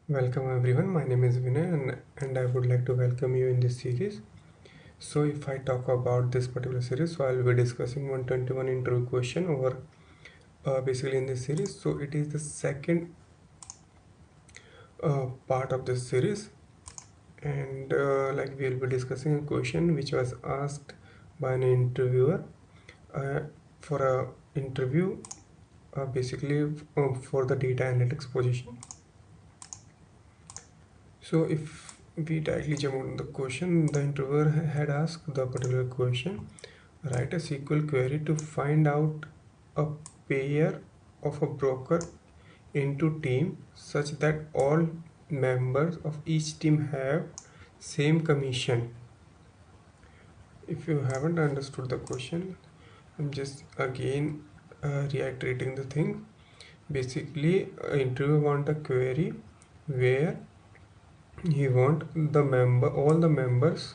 Welcome everyone, my name is Vinay and I would like to welcome you in this series. So if I talk about this particular series, so I will be discussing 121 interview question over basically in this series. So it is the second part of this series, and like we will be discussing a question which was asked by an interviewer uh, for a interview basically for the data analytics position. So if we directly jump on the question, the interviewer had asked the particular question: write a SQL query to find out a pair of a broker into team such that all members of each team have same commission. If you haven't understood the question, I'm just again reiterating the thing. Basically, interviewer want a query where he want all the members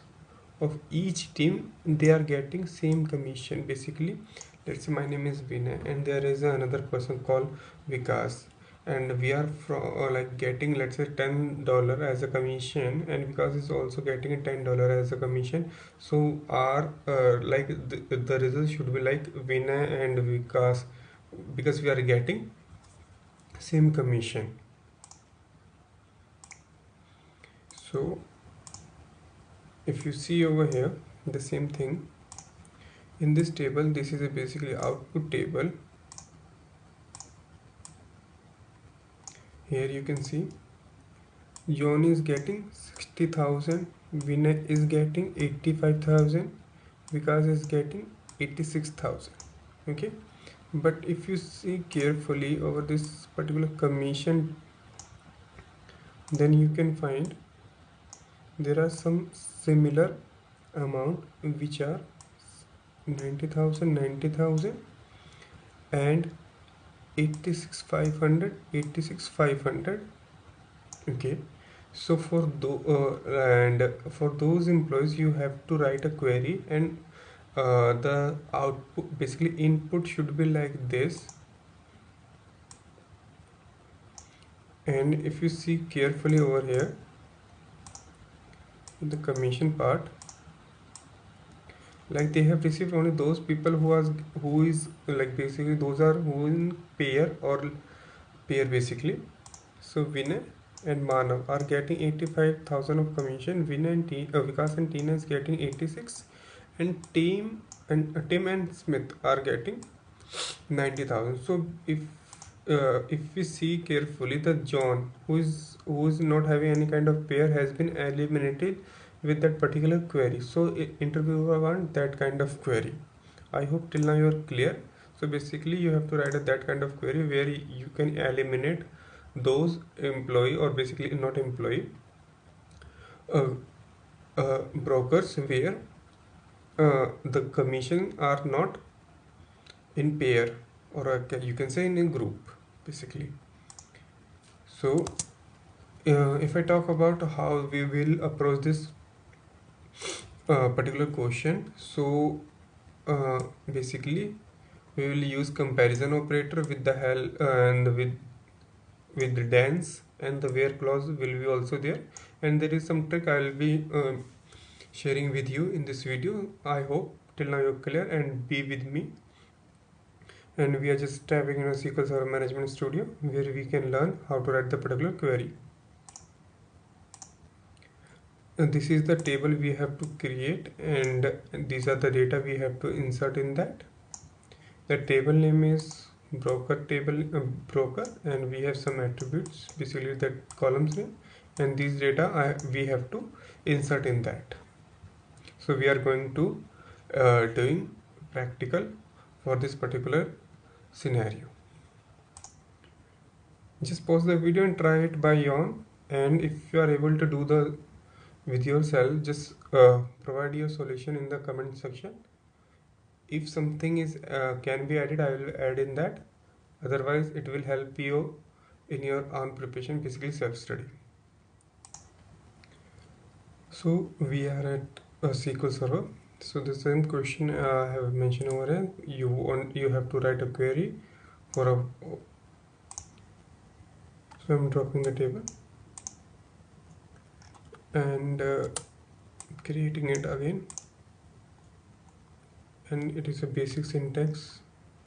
of each team, they are getting same commission. Basically, let's say my name is Vinay and there is another person called Vikas, and we are like getting, let's say, $10 as a commission, and Vikas is also getting $10 as a commission. So our like the result should be like Vinay and Vikas, because we are getting same commission. So if you see over here the same thing in this table, this is a basically output table. Here you can see John is getting 60,000, Vinay is getting 85,000, Vikas is getting 86,000. Okay, but if you see carefully over this particular commission, then you can find there are some similar amount which are 90,000, 90,000 and 86,500, 86,500. Okay, so for those employees you have to write a query, and the output, basically input, should be like this. And if you see carefully over here in the commission part, like they have received only those people who is like basically those are who in pair basically. So Vinay and Manav are getting 85,000 of commission. Vinay and Vikas and Tina is getting 86, and Tim and Smith are getting 90,000. So if we see carefully, the John who is not having any kind of pair has been eliminated with that particular query. So interviewer want that kind of query. I hope till now you are clear. So basically you have to write that kind of query where you can eliminate those employee, or basically not employee, uh, brokers where the commission are not in pair, or you can say in a group basically. So if I talk about how we will approach this particular question, so basically we will use comparison operator with the help and with the dense, and the where clause will be also there, and there is some trick I will be sharing with you in this video. I hope till now you're clear and be with me. And we are just tapping in a SQL Server Management Studio where we can learn how to write the particular query. And this is the table we have to create, and these are the data we have to insert in that. The table name is broker, and we have some attributes, basically that columns name, and these data we have to insert in that. So we are going to doing practical for this particular scenario. Just pause the video and try it by your own, and if you are able to do the with yourself, just provide your solution in the comment section. If something is can be added, I will add in that. Otherwise it will help you in your own preparation, basically self-study. So we are at a SQL Server. So the same question I have mentioned over here. You have to write a query for a. So I'm dropping the table. and creating it again. And it is a basic syntax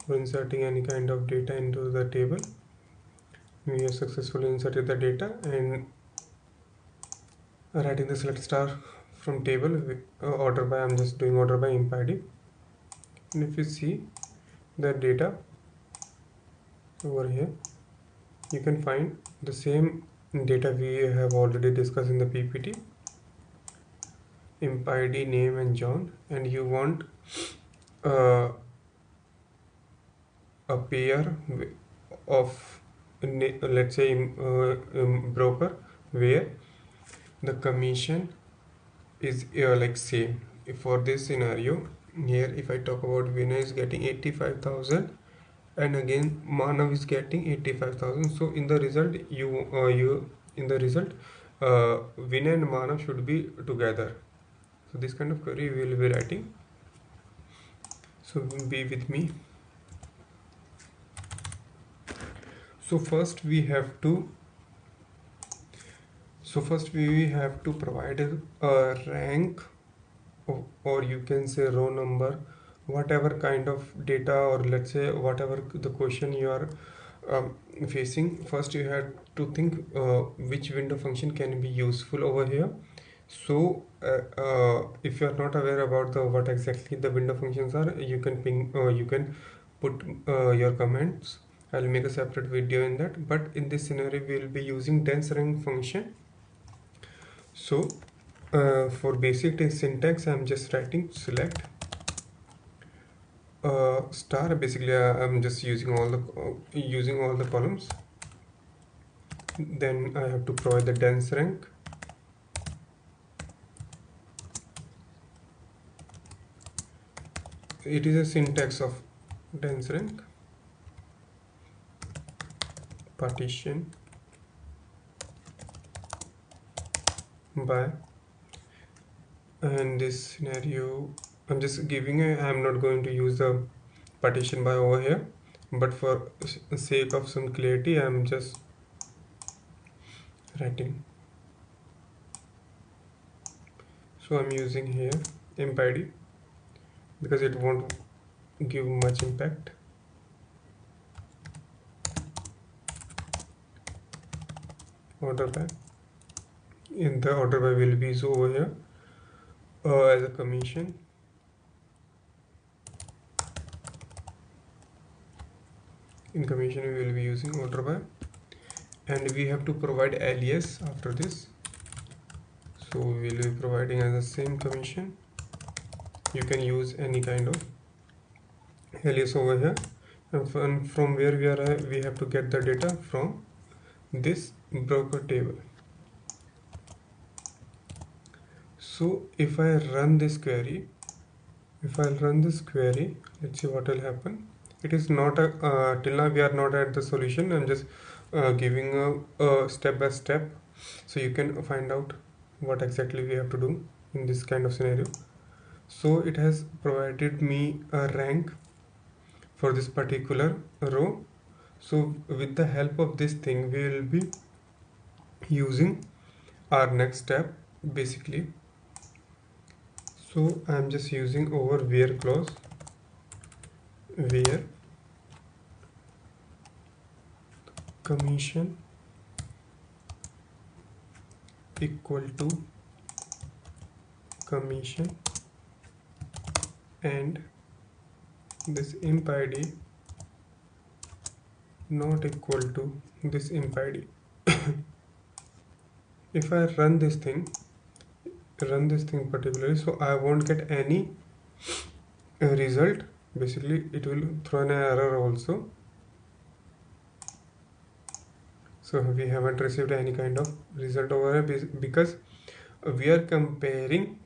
for inserting any kind of data into the table. We have successfully inserted the data and writing the select star from table with, order by, I'm just doing order by imp id. And if you see the data over here, you can find the same data we have already discussed in the PPT, imp id, name and John, and you want uh, a pair of let's say broker where the commission is like same. For this scenario here, if I talk about Vinay is getting 85,000 and again Manav is getting 85,000, so in the result Vinay and Manav should be together. So this kind of query we will be writing. So be with me. So first we have to provide a rank, or you can say row number, whatever kind of data, or let's say whatever the question you are facing. First you have to think which window function can be useful over here. So if you are not aware about what exactly the window functions are, you can put your comments. I'll make a separate video in that, but in this scenario we will be using dense rank function. So for basic syntax, I'm just writing select star. Basically I'm just using all the columns. Then I have to provide the dense rank. It is a syntax of dense rank, partition by, and this scenario I'm just giving I'm not going to use the partition by over here, but for sake of some clarity I'm just writing. So I'm using here imp id because it won't give much impact. Order by, in the order by will be so over here as a commission. In commission we will be using order by, and we have to provide alias after this. So we will be providing as the same commission. You can use any kind of alias over here, and from where we have to get the data from this broker table. So if I run this query, let's see what will happen. It is not a till now we are not at the solution. I'm just giving a step by step, so you can find out what exactly we have to do in this kind of scenario. So it has provided me a rank for this particular row. So with the help of this thing we will be using our next step basically. So I'm just using over where clause, where commission equal to commission, and this imp id not equal to this imp id. If I run this thing particularly, so I won't get any result. Basically it will throw an error also. So we haven't received any kind of result over here because we are comparing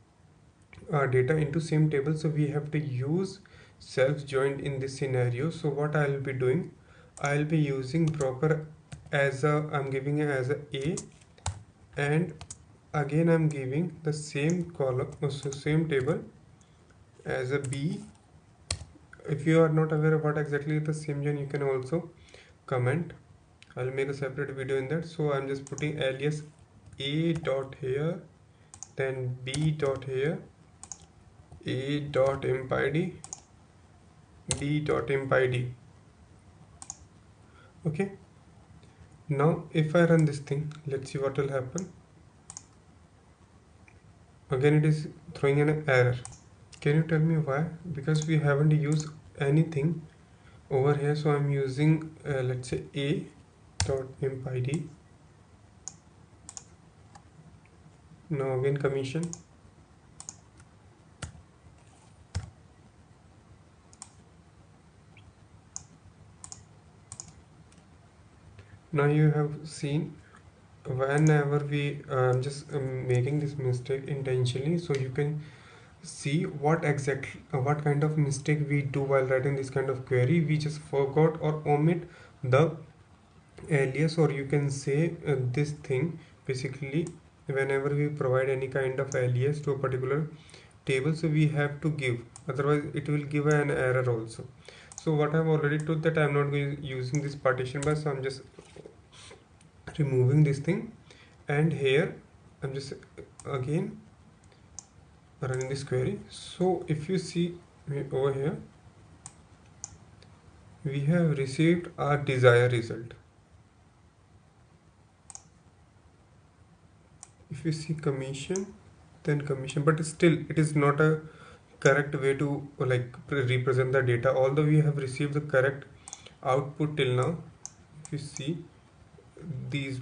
data into same table, so we have to use self joined in this scenario. So what I will be doing, I'll be using broker as I'm giving it as a and again I'm giving the same column, so same table as a B. If you are not aware of what exactly the same join, you can also comment. I'll make a separate video in that. So I'm just putting alias a dot here then b dot here, a dot imp id, b dot imp id. Okay, now if I run this thing, let's see what will happen. Again it is throwing an error. Can you tell me why? Because we haven't used anything over here, so I'm using let's say a dot imp id. Now again commission. Now you have seen whenever we just making this mistake intentionally, so you can see what exactly what kind of mistake we do while writing this kind of query. We just forgot or omit the alias, or you can say this thing. Basically, whenever we provide any kind of alias to a particular table, so we have to give, otherwise it will give an error also. So what I've already told that I'm not using this partition bar, so I'm just removing this thing, and here I'm just again running this query. So if you see over here, we have received our desired result. If you see commission, then commission, but still it is not a correct way to like represent the data, although we have received the correct output till now. If you see, these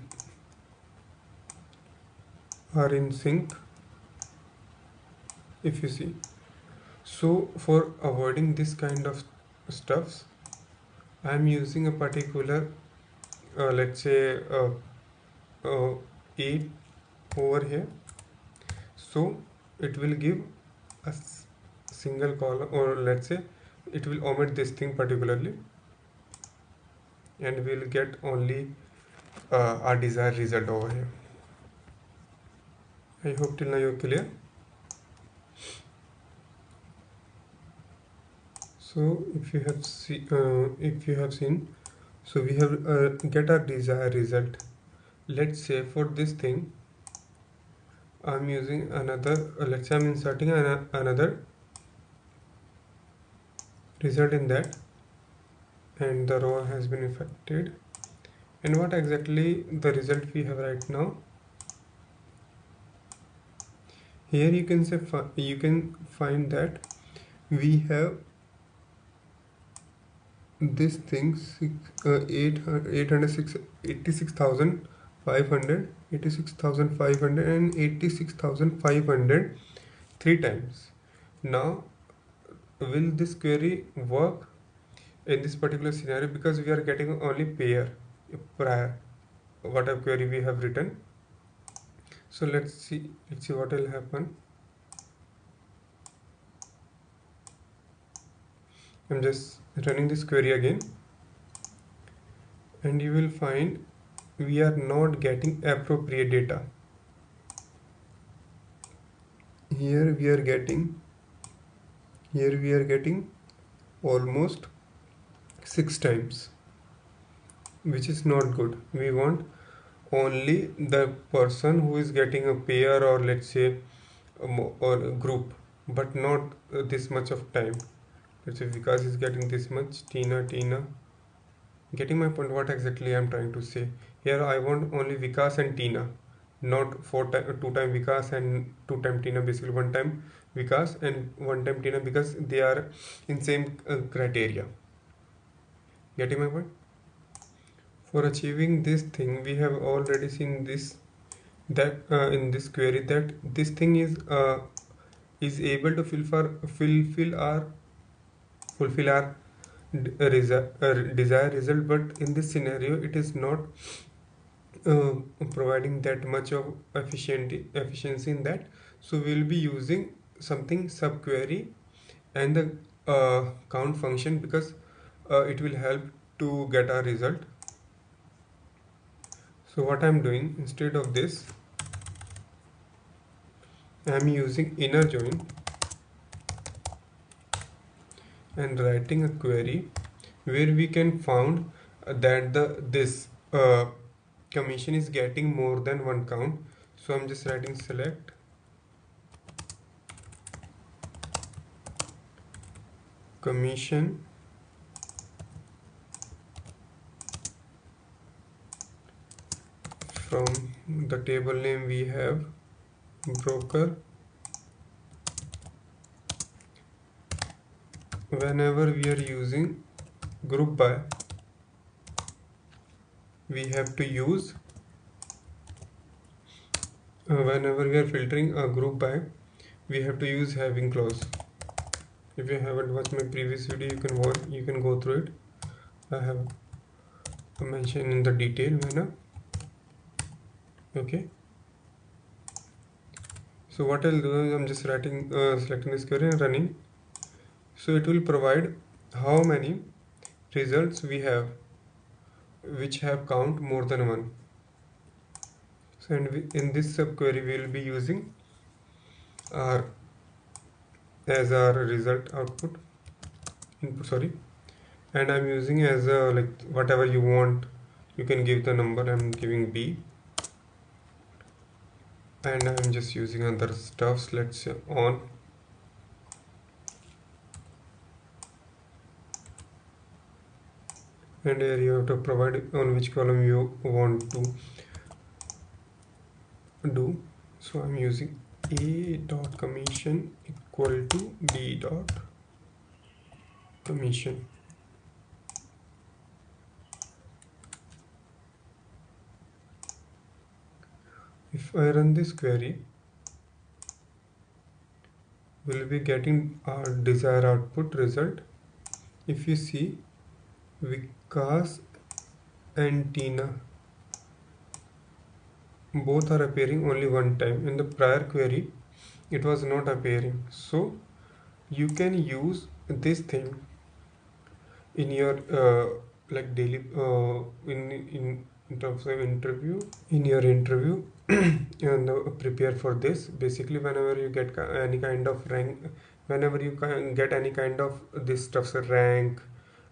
are in sync, if you see. So for avoiding this kind of stuffs, I'm using a particular let's say 8 over here, so it will give a single column, or let's say it will omit this thing particularly, and we'll get only our desired result over here. I hope till now you're clear. So if you have seen, so we have get our desired result. Let's say for this thing I'm using another let's say I'm inserting another result in that, and the row has been affected. And what exactly the result we have right now? Here you can say you can find that we have this thing 86,500 and 86,500 three times. Now will this query work in this particular scenario, because we are getting only pair prior whatever query we have written. So let's see what will happen. I'm just running this query again, and you will find we are not getting appropriate data. Here we are getting almost 6 times, which is not good. We want only the person who is getting a pair, or let's say or a group, but not this much of time. Let's say Vikas is getting this much, Tina. Getting my point? What exactly I'm trying to say here? I want only Vikas and Tina, not 2 time Vikas and 2 time Tina. Basically 1 time Vikas and 1 time Tina, because they are in same criteria. Getting my point? For achieving this thing, we have already seen this in this query that this thing is able to fulfill our desired result, but in this scenario it is not providing that much of efficiency in that. So we will be using something subquery and the count function, because it will help to get our result. So what I'm doing, instead of this, I'm using inner join and writing a query where we can found that this commission is getting more than 1 count. So I'm just writing select commission from the table name we have broker. Whenever we are using group by, we have to use whenever we are filtering a group by, we have to use having clause. If you haven't watched my previous video, you can go through it. I have mentioned in the detail manner. Okay, so what I'll do is I'm just selecting this query and running. So it will provide how many results we have which have count more than 1. So in this subquery we will be using our as our result output input, and I'm using as a, like, whatever you want, you can give the number. I'm giving B, and I'm just using other stuffs. Let's say on, and here you have to provide on which column you want to do. So I'm using A dot commission equal to B dot commission. If I run this query, we'll be getting our desired output result. If you see, Vikas and Tina both are appearing only one time. In the prior query, it was not appearing. So you can use this thing in your like daily in terms of interview, in your interview and prepare for this. Basically, whenever you get any kind of rank, whenever you can get any kind of this stuff, rank,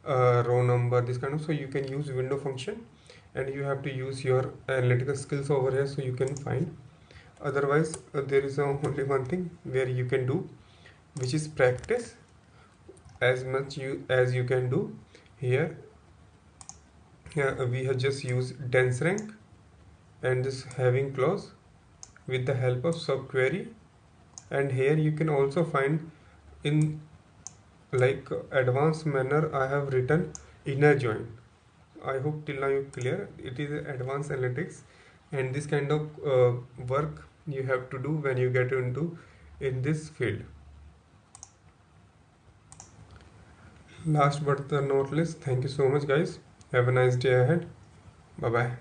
row number, this kind of, so you can use window function, and you have to use your analytical skills over here so you can find. Otherwise there is only one thing where you can do, which is practice as much as you can do. Here we have just used dense rank and this having clause with the help of subquery, and here you can also find in like advanced manner I have written inner join. I hope till now you clear. It is advanced analytics, and this kind of work you have to do when you get into in this field. Last but not least, thank you so much guys. Have a nice day ahead. Bye bye.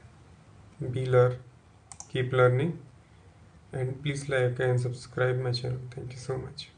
Keep learning, and please like and subscribe my channel. Thank you so much.